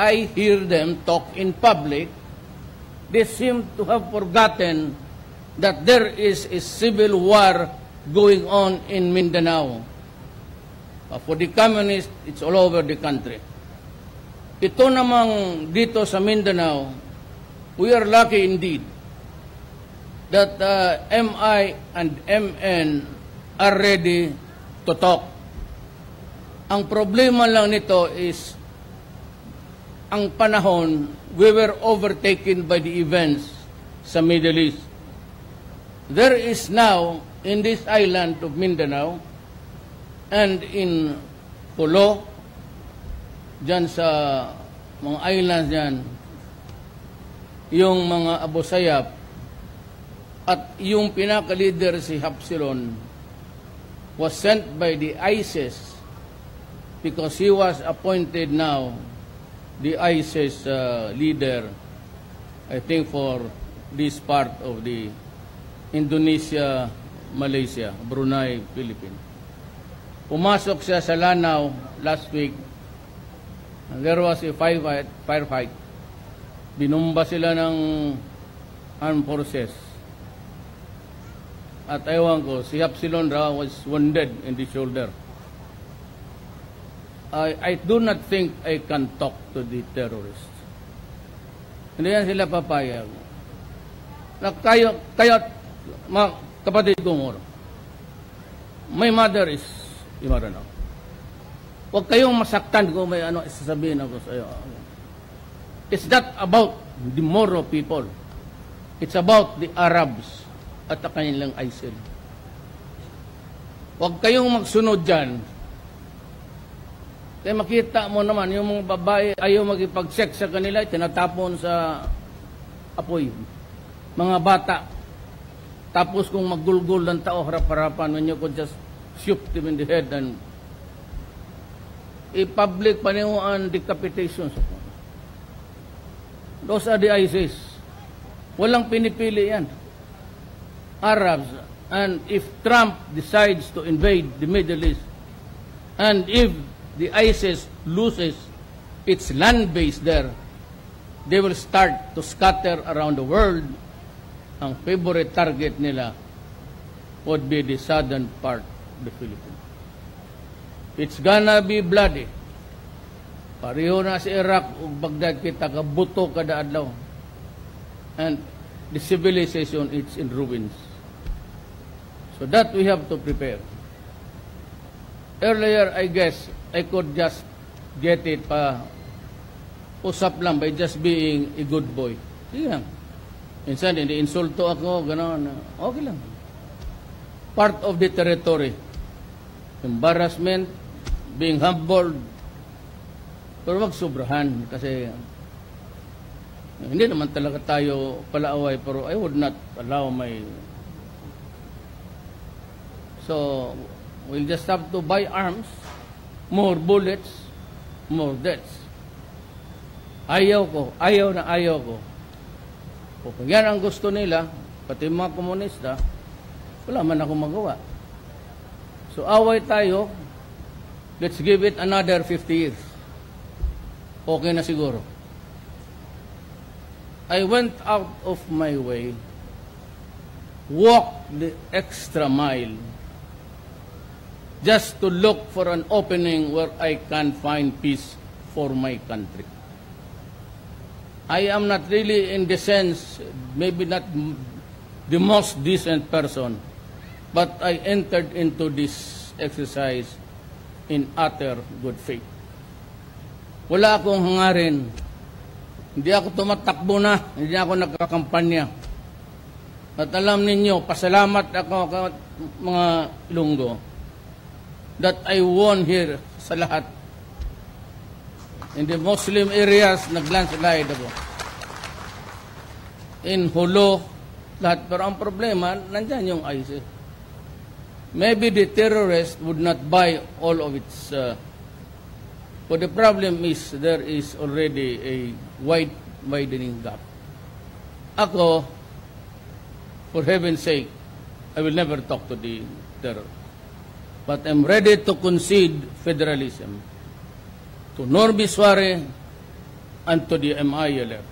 I hear them talk in public, they seem to have forgotten that there is a civil war going on in Mindanao. For the communists, it's all over the country. Ito namang dito sa Mindanao, we are lucky indeed that MI and MN are ready to talk. Ang problema lang nito is ang panahon, we were overtaken by the events sa Middle East. There is now, in this island of Mindanao, and in Polo, dyan sa mga islands dyan, yung mga Abu Sayyaf, at yung pinaka-leader si Hapsilon was sent by the ISIS because he was appointed now the ISIS leader, I think, for this part of the Indonesia, Malaysia, Brunei, Philippines. Pumasok siya sa Lanao last week. And there was a firefight. Binumba sila ng armed forces. At ewan ko, si Hapsilon Ra was wounded in the shoulder. I do not think I can talk to the terrorists. Hindi yan sila papayag. Na kayo mga kapatid ko mo, my mother is Imaranaw. Huwag kayong masaktan kung may ano isasabihin ako sa iyo. It's not about the Moro people. It's about the Arabs at ang kanilang ISIL. Huwag kayong magsunod dyan. Kaya makita mo naman, yung mga babae ayaw magipag-sex sa kanila, tinatapon sa apoy. Mga bata. Tapos kung maggulgul ng tao harap-harapan, when you could just shoot them in the head and public panihuan decapitations. Those are the ISIS. Walang pinipili yan. Arabs. And if Trump decides to invade the Middle East, and if the ISIS loses its land base there, they will start to scatter around the world. Ang favorite target nila would be the southern part of the Philippines. It's gonna be bloody. Pareho na sa Iraq ug Baghdad kita kabuto kada adlaw. And the civilization is in ruins. So that we have to prepare. Earlier, I guess, I could just get it usap lang by just being a good boy. Sige lang. Minsan, hindi insulto ako, gano'n. Okay lang. Part of the territory. Embarrassment, being humbled. Pero wag sobrahan kasi hindi naman talaga tayo palaaway, pero I would not allow my... So, we'll just have to buy arms, more bullets, more deaths. Ayaw ko. Kung yan ang gusto nila, pati mga komunista, wala man akong magawa. So, away tayo, let's give it another 50 years. Okay na siguro. I went out of my way, walked the extra mile, just to look for an opening where I can find peace for my country. I am not really, in the sense, maybe not the most decent person, but I entered into this exercise in utter good faith. Wala akong hangarin. Hindi ako tumatakbo na, hindi ako nagkakampanya. At alam ninyo, pasalamat ako mga Ilonggo that I won here sa lahat. In the Muslim areas, nag-landslide ako. In Hulo, lahat. Pero ang problema, nandyan yung ISIS. Maybe the terrorist would not buy all of its... but the problem is, there is already a widening gap. Ako, for heaven's sake, I will never talk to the terror. But I'm ready to concede federalism to Norby Suare, and to the MILF.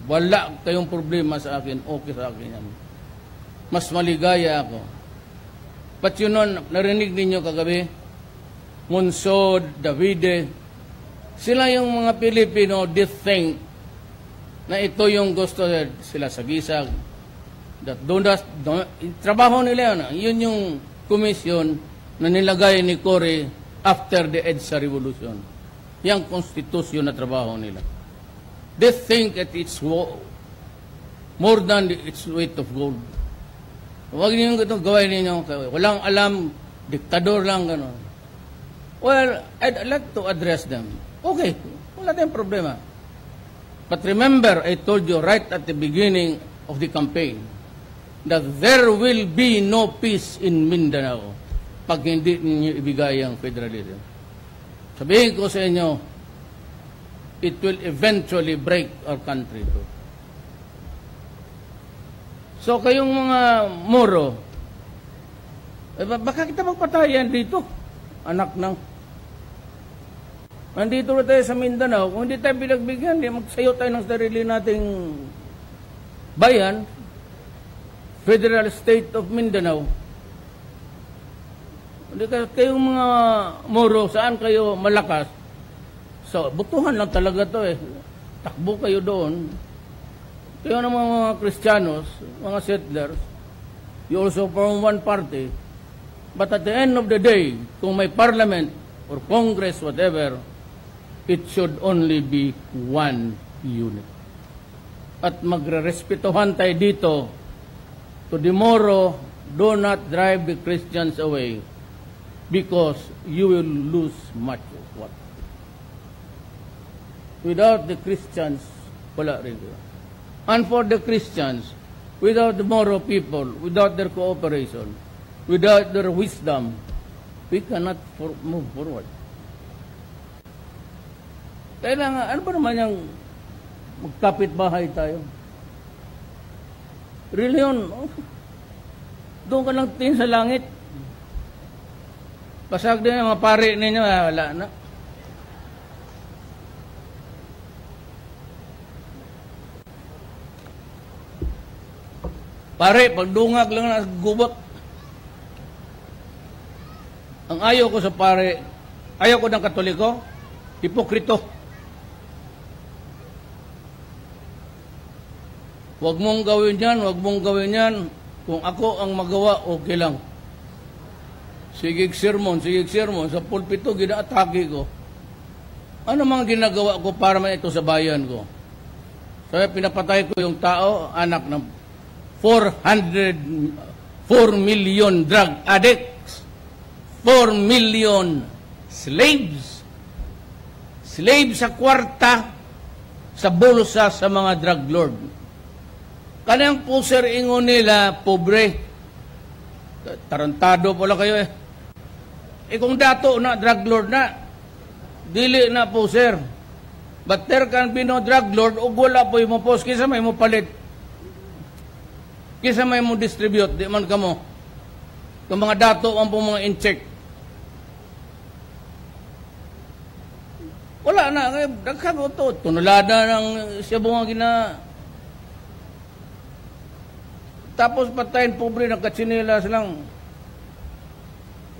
Wala kayong problema sa akin, okay sa akin yan. Mas maligaya ako. But yun nun, narinig ninyo kagabi, Monsod, Davide, sila yung mga Pilipino, they think na ito yung gusto sila sa gisag. Trabaho nila yun yung komisyon na nilagay ni Cory after the EDSA Revolution. Yung konstitusyon na trabaho nila. They think that it's more than its weight of gold. Huwag niyo itong gawin ninyo. Walang alam, diktador lang, gano'n. Well, I'd like to address them. Okay, wala tayong problema. But remember, I told you right at the beginning of the campaign that there will be no peace in Mindanao pag hindi ninyo ibigay ang federalism. Sabihin ko sa inyo, it will eventually break our country too. So kayong mga Moro, baka kita magpatayan dito, anak ng. Nandito na tayo sa Mindanao, kung hindi tayo pinagbigyan, magsayo tayo ng sarili nating bayan, Federal State of Mindanao. Hindi kayong mga Moro, saan kayo malakas? So, butuhan lang talaga to eh. Takbo kayo doon. Kaya naman mga Kristiyanos, mga settlers, you also form one party. But at the end of the day, kung may parliament or congress, whatever, it should only be one unit. At magre-respetuhan tayo dito. To the Moro, do not drive the Christians away because you will lose much of what. Without the Christians, wala rin. And for the Christians, without the Moro people, without their cooperation, without their wisdom, we cannot move forward. Kailangan, ano ba naman yung magkapit bahay tayo? Reliyon, doon ka lang tingin sa langit. Pasag din yung mga pari ninyo, wala na. Pare, pagdungag lang na gubot. Ang ayaw ko sa pare, ayaw ko ng Katoliko, hipokrito. Huwag mong gawin yan, huwag mong gawin yan. Kung ako ang magawa, okay lang. Sigig sermon. Sa pulpito, gina-atake ko. Ano mga ginagawa ko para man ito sa bayan ko? Kaya pinapatay ko yung tao, anak ng 4 million drug addicts, 4 million slaves sa kwarta, sa bulsa sa mga drug lord. Kanang puser ingon nila, pobre. Tarantado pala kayo eh. Kung dato na drug lord na, dili na puser. But there can be no drug lord, ug wala po yung post, kisa may mo palit. Kisa may mo distribute, di man kamo. Kung mga dato ang po mga in-check. Wala na, nagkago to. Tunulada ng siya bunga gina. Tapos patayin pobre ng katsinilas lang.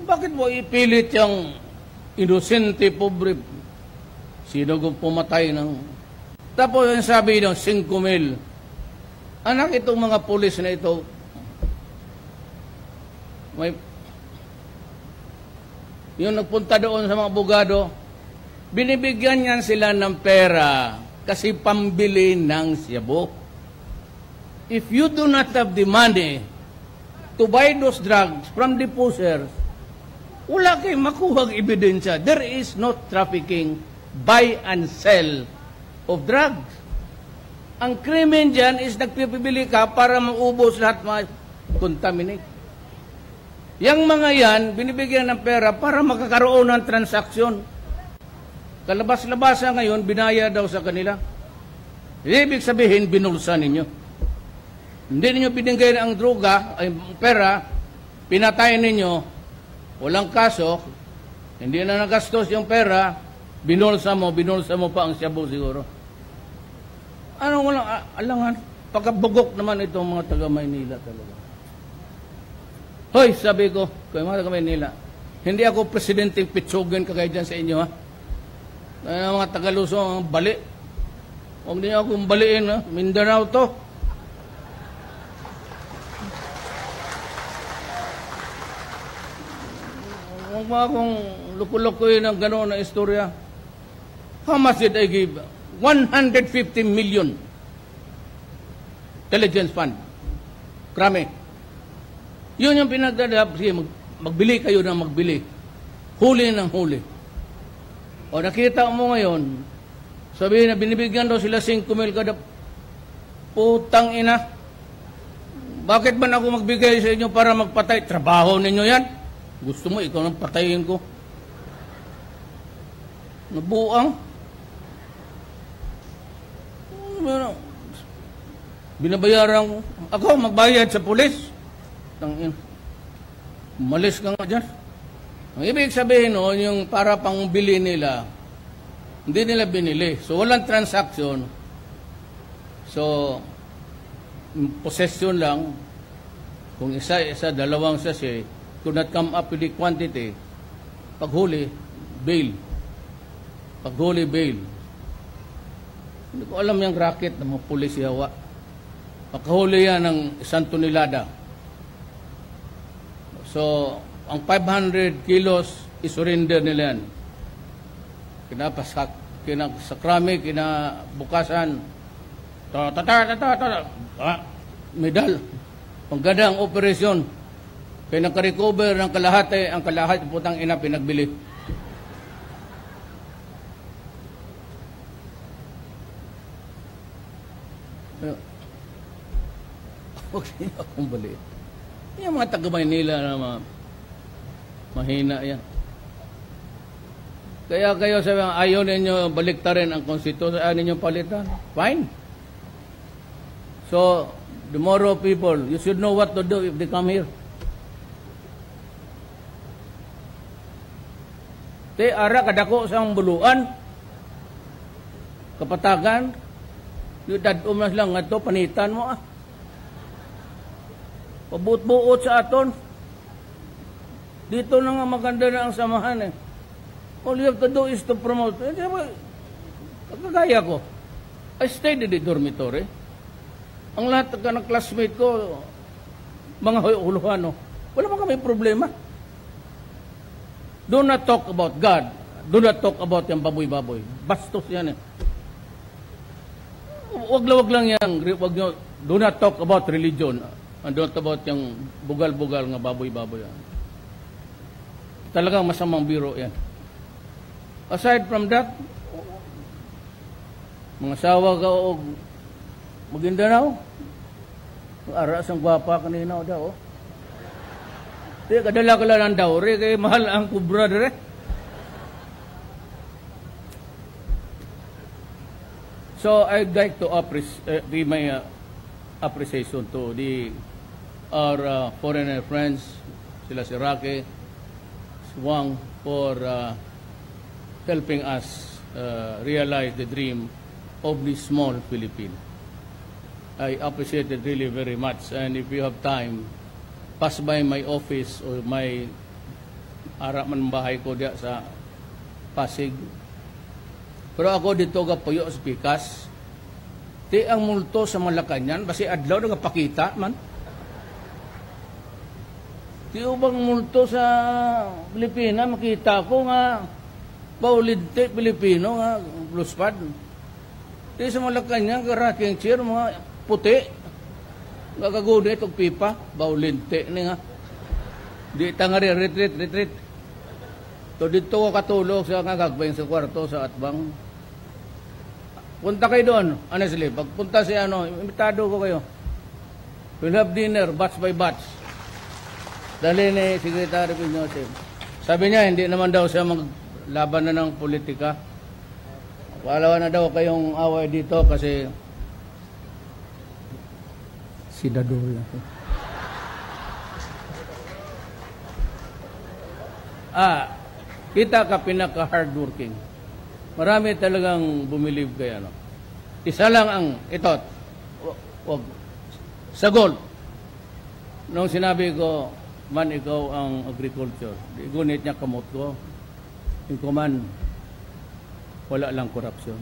Bakit mo ipilit yung inosente pobre? Sino kung pumatay ng. Tapos yung sabi ng 5,000. Anak itong mga pulis na ito, may yung nagpunta doon sa mga abogado, binibigyan niyan sila ng pera kasi pambili ng siyabo. If you do not have the money to buy those drugs from the pushers, wala kayong makuhang ebidensya. There is no trafficking, buy and sell of drugs. Ang krimen dyan is nagpipili ka para maubos lahat ma-contaminate. Yang mga yan, binibigyan ng pera para makakaroon ng transaksyon. Kalabas-labasa ngayon, binaya daw sa kanila. Ibig sabihin, binulsa ninyo. Hindi ninyo binigay ang droga, ay pera, pinatay ninyo, walang kaso, hindi na nagastos yung pera, binulsa mo pa ang shabu siguro. Ano walang alangan? Pagkabugok naman itong mga taga Maynila talaga. Hoy, sabi ko, kay mga taga Maynila, hindi ako presidenteng pitsugin kagaya dyan sa inyo, ha? Mga taga Luzon, ang bali. Huwag niyo akong baliin, ha? Mindanao to. Huwag mo akong lukulokoy ng gano'n na istorya. How much did I give? 150 million. Intelligence Fund. Krami. Yun yung pinagdadap. Sige, magbili kayo ng magbili. Huli ng huli. O nakita mo ngayon, sabihin na binibigyan daw sila 5 mil kada. Putang ina. Bakit ba ako magbigay sa inyo para magpatay? Trabaho ninyo yan. Gusto mo, ikaw nang patayin ko. Nabuang. Binabayaran ko. Ako, magbayad sa pulis. Tangin. Umalis ka nga dyan. Ang ibig sabihin no, yung para pang bili nila, hindi nila binili. So, walang transaction. So, possession lang. Kung isa, dalawang sachet, could not come up with the quantity. Paghuli, bail. Paghuli, bail. Hindi ko alam yung racket ng mga pulis yawa. Paghuli yan ng 1 tonelada. So, ang 500 kilos, isurrender nila yan. Kinapasak, kinasakrami, kinabukasan. Medal. Pangganda ang operasyon. Kaya nakarecover ng kalahati, ang kalahati putang ina pinagbili. Huwag niyo akong bali. Yung mga taga-Maynila na mahina yan. Kaya kayo sabi, ayaw ninyo baliktarin ang konstitusyon, ayaw ninyo palitan. Fine. So, tomorrow people, you should know what to do if they come here. Ara kadako sa buluan, kapatagan, yung dadom na lang nga ito, panitan mo Pabuot-buot sa aton. Dito na nga maganda na ang samahan All you have to do is to promote. Kagaya ko, I stayed in the dormitory. Ang lahat ng classmate ko, mga huluhan, wala pa kami problema. Do not talk about God. Do not talk about yung baboy-baboy. Bastos yan Wag lang yan. Wag nyo, do not talk about religion. And don't about yung bugal-bugal nga baboy-baboy yan. Talagang masamang biro yan. Aside from that, mga sawa ka o Maguindanao, aras ang gwapa kanina daw. Kadala ka lang daw, kaya mahal ang kubra dire. So I'd like to give my appreciation to our foreigner friends, sila si Roque, si Wang, for helping us realize the dream of this small Philippine. I appreciate it really very much, and if you have time, pass by my office or my araman bahay ko diya sa Pasig. Pero ako dito puyo sa Pikas. Di ang multo sa Malacanang, basi adlaw nagapakita man. Di ubang multo sa Pilipinas, makita ko nga Paulinte Pilipino nga bluespad. Di sa Malacanang, karaking cheer, mga puti. Gagaguni itong pipa, Paulinte ni nga. Di tangari, retreat. So dito ko katulog sa kagagbayang sa kwarto sa Atbang. Punta kayo doon, honestly. Pagpunta si imbitado ko kayo. We'll have dinner, batch by batch. Dali ni Secretary Pinyosef. Sabi niya, hindi naman daw siya maglaban na ng politika. Wala na daw kayong away dito kasi si Dadol. Kita ka pinaka-hardworking. Marami talagang bumilieve kaya. Isa lang ang, ito, wag, sa gold. Nung sinabi ko, man, ikaw ang agriculture, gunit niya kamot ko. Yung kuman, wala lang korupsyon.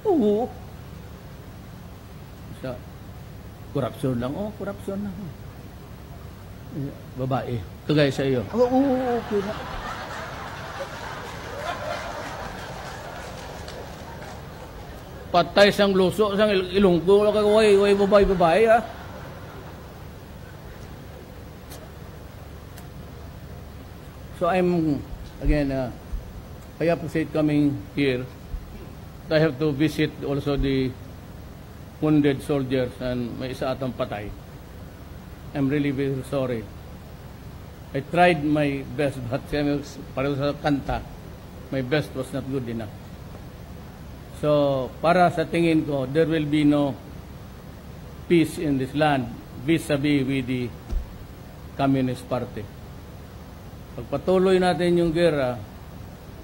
Oo. Sa, korupsyon lang. Oh, korupsyon lang. Babae. Kagaya sa iyo. Oo, okay na. Patay sang luso, sang ilunggo, way babae, ha? So I'm, again, I appreciate coming here. I have to visit also the wounded soldiers and may isa atang patay. I'm really very sorry. I tried my best, but pareho sa kanta, my best was not good enough. So, para sa tingin ko, there will be no peace in this land vis-a-vis with the Communist Party. Pagpatuloy natin yung gera,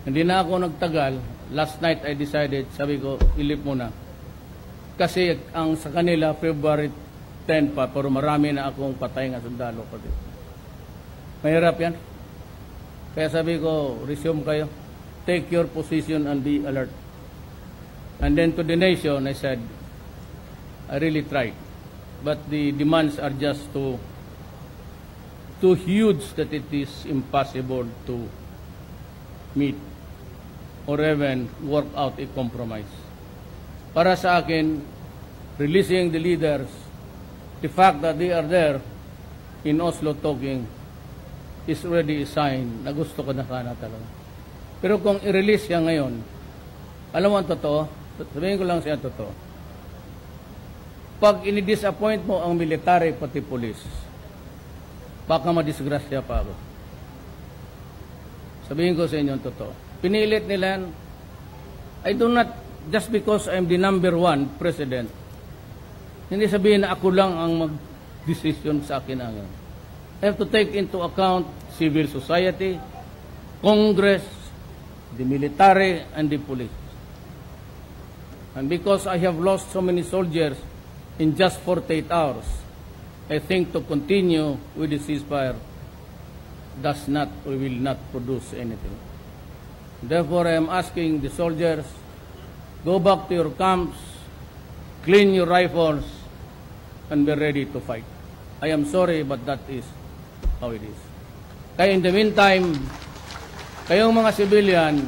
hindi na ako nagtagal. Last night I decided, sabi ko, ilip mo na. Kasi ang sa kanila, February 10 pa, pero marami na akong patay nga sundalo pa dito. Mahirap yan. Kaya sabi ko, resume kayo. Take your position and be alert. And then to the nation, I said, I really tried. But the demands are just too huge that it is impossible to meet or even work out a compromise. Para sa akin, releasing the leaders, the fact that they are there in Oslo talking is already a sign na gusto ko na sana talaga. Pero kung i-release siya ngayon, alam mo ang totoo, sabihin ko lang siya totoo. Pag ini-disappoint mo ang military pati police, baka madisgrasya pa ako. Sabihin ko sa inyo ang totoo. Pinilit nila, I do not, just because I'm the number 1 president, hindi sabihin na ako lang ang mag-decision sa akin ang I have to take into account civil society, Congress, the military, and the police. And because I have lost so many soldiers in just 48 hours, I think to continue with the ceasefire does not or will not produce anything. Therefore, I am asking the soldiers, go back to your camps, clean your rifles, and be ready to fight. I am sorry, but that is how it is. Kaya in the meantime, kayong mga civilian,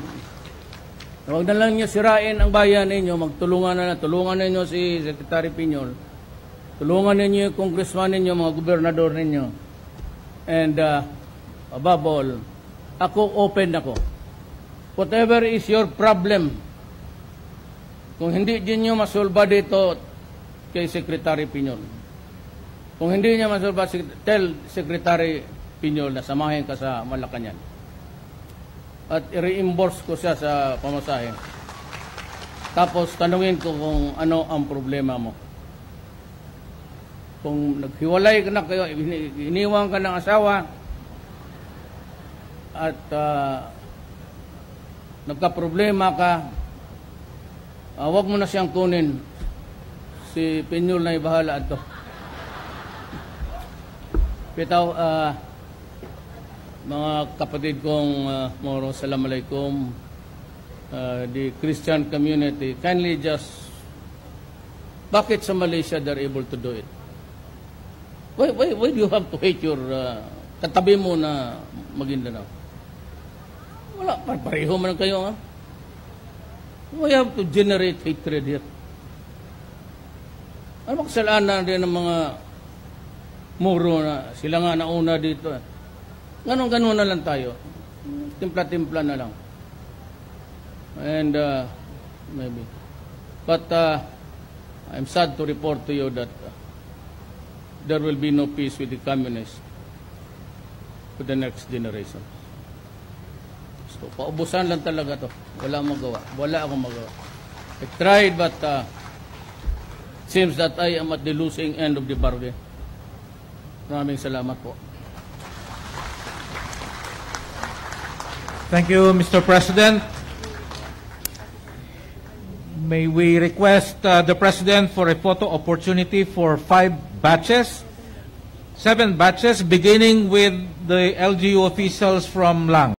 huwag na lang nyo sirain ang bayan ninyo, tulungan ninyo si Secretary Piñol, tulungan ninyo yung congressman ninyo, mga gobernador ninyo. And above all, ako open ako. Whatever is your problem, kung hindi din nyo masolba dito kay Secretary Piñol, kung hindi niya masolba, tell Secretary Piñol na samahin ka sa Malacanang. At i-reimburse ko siya sa pamasahe. Tapos tanungin ko kung ano ang problema mo. Kung naghiwalay ka na kayo, iniwan ka ng asawa, at nagka-problema ka, wag mo na siyang kunin. Si Piñol na ibahala ito. Pitaw, mga kapatid kong Moro, Assalamualaikum, the Christian community, kindly just, bakit sa Malaysia they're able to do it? Why do you have to hate your katabi mo na Maguindanao? Wala, pareho man kayo, ha? Why have to generate hatred here? Ano makasalanan din ng mga Moro na sila nga nauna dito, eh? Ganon na lang tayo. Timpla-timpla na lang. And maybe. But I'm sad to report to you that there will be no peace with the communists for the next generation. So, paubusan lang talaga to. Wala akong magawa. I tried, but seems that I am at the losing end of the bargain. Maraming salamat po. Thank you, Mr. President. May we request the President for a photo opportunity for 7 batches, beginning with the LGU officials from Lang.